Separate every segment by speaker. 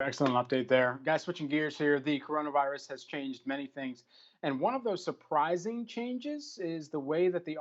Speaker 1: Excellent update there. Guys, switching gears here, the coronavirus has changed many things. And one of those surprising changes is the way that the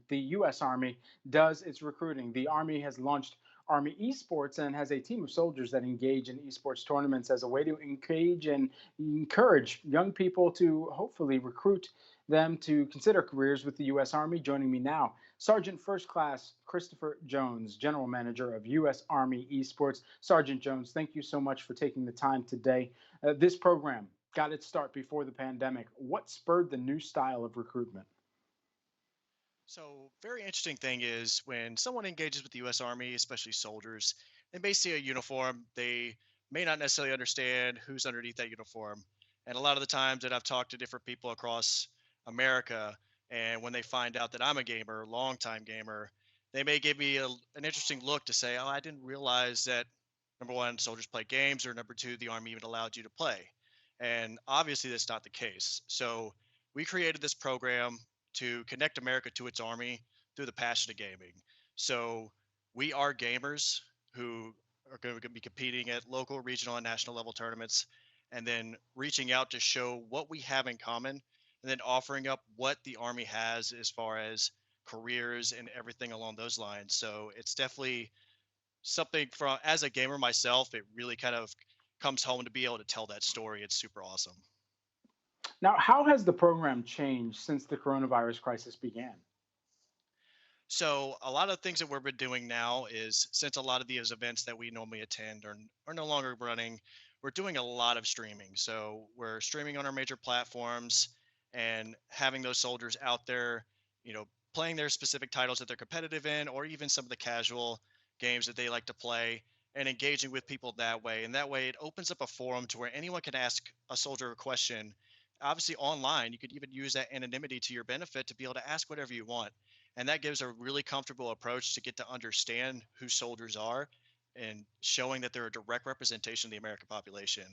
Speaker 1: U.S. Army does its recruiting. The Army has launched Army Esports and has a team of soldiers that engage in esports tournaments as a way to engage and encourage young people to hopefully recruit them to consider careers with the U.S. Army. Joining me now, Sergeant First Class Christopher Jones, General Manager of U.S. Army Esports. Sergeant Jones, thank you so much for taking the time today. This program got its start before the pandemic. What spurred the new style of recruitment?
Speaker 2: So, very interesting thing is when someone engages with the U.S. Army, especially soldiers, they may see a uniform. They may not necessarily understand who's underneath that uniform. And a lot of the times that I've talked to different people across America, and when they find out that I'm a gamer, longtime gamer, they may give me an interesting look to say, "Oh, I didn't realize that number one, soldiers play games, or number two, the Army even allowed you to play." And obviously, that's not the case. So, we created this program to connect America to its army through the passion of gaming. So we are gamers who are going to be competing at local, regional, and national level tournaments, and then reaching out to show what we have in common, and then offering up what the army has as far as careers and everything along those lines. So it's definitely something from as a gamer myself, it really kind of comes home to be able to tell that story. It's super awesome.
Speaker 1: Now, how has the program changed since the coronavirus crisis began?
Speaker 2: So a lot of things that we've been doing now is since a lot of these events that we normally attend are no longer running, we're doing a lot of streaming. So we're streaming on our major platforms and having those soldiers out there, playing their specific titles that they're competitive in, or even some of the casual games that they like to play and engaging with people that way. And that way it opens up a forum to where anyone can ask a soldier a question. Obviously online, you could even use that anonymity to your benefit to be able to ask whatever you want, and that gives a really comfortable approach to get to understand who soldiers are and showing that they're a direct representation of the American population.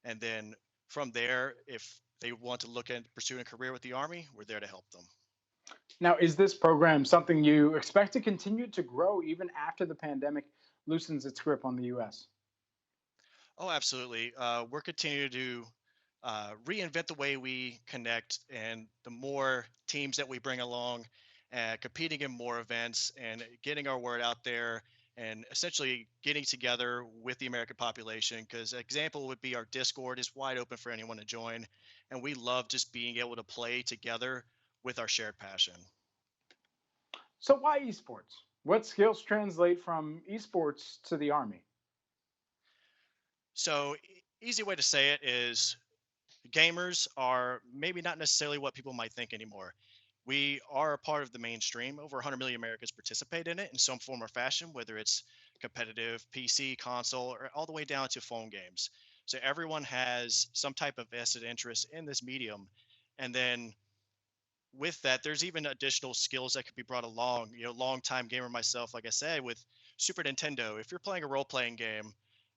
Speaker 2: And then from there, if they want to look at pursuing a career with the Army, we're there to help them.
Speaker 1: Now, is this program something you expect to continue to grow even after the pandemic loosens its grip on the U.S.?
Speaker 2: Oh, absolutely. We're continuing to reinvent the way we connect, and the more teams that we bring along, competing in more events, and getting our word out there, and essentially getting together with the American population. Because example would be our Discord is wide open for anyone to join, and we love just being able to play together with our shared passion.
Speaker 1: So, why esports? What skills translate from esports to the Army?
Speaker 2: So, easy way to say it is gamers are maybe not necessarily what people might think anymore. We are a part of the mainstream. Over 100 million Americans participate in it in some form or fashion, whether it's competitive, PC, console, or all the way down to phone games. So everyone has some type of vested interest in this medium. And then with that, there's even additional skills that could be brought along. Long time gamer myself, like I said, with Super Nintendo, if you're playing a role playing game,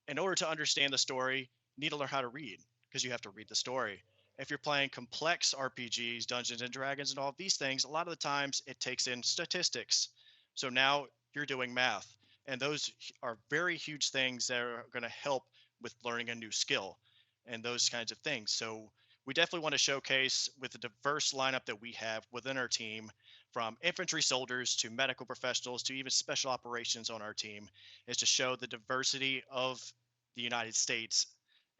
Speaker 2: in order to understand the story, you need to learn how to read because you have to read the story. If you're playing complex RPGs, Dungeons and Dragons, and all of these things, a lot of the times it takes in statistics. So now you're doing math. And those are very huge things that are going to help with learning a new skill and those kinds of things. So we definitely want to showcase with the diverse lineup that we have within our team, from infantry soldiers to medical professionals to even special operations on our team, is to show the diversity of the United States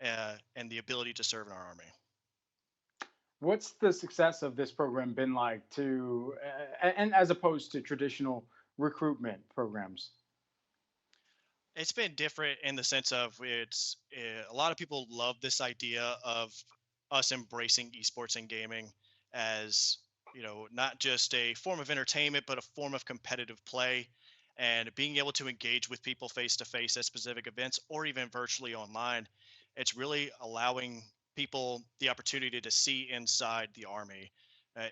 Speaker 2: and the ability to serve in our army.
Speaker 1: What's the success of this program been like and as opposed to traditional recruitment programs?
Speaker 2: It's been different in the sense of a lot of people love this idea of us embracing esports and gaming as not just a form of entertainment but a form of competitive play, and being able to engage with people face to face at specific events or even virtually online. It's really allowing people the opportunity to see inside the army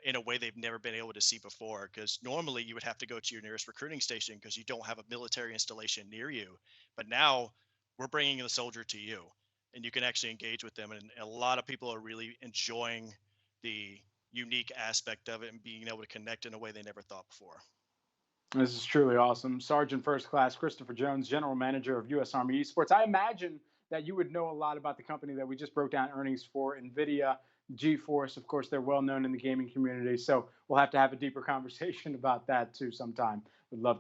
Speaker 2: in a way they've never been able to see before, because normally you would have to go to your nearest recruiting station because you don't have a military installation near you. But now we're bringing the soldier to you, and you can actually engage with them, and a lot of people are really enjoying the unique aspect of it and being able to connect in a way they never thought before.
Speaker 1: This is truly awesome. Sergeant First Class Christopher Jones, General Manager of U.S. Army Esports. I imagine that you would know a lot about the company that we just broke down earnings for, NVIDIA, GeForce. Of course, they're well known in the gaming community. So we'll have to have a deeper conversation about that too sometime. Would love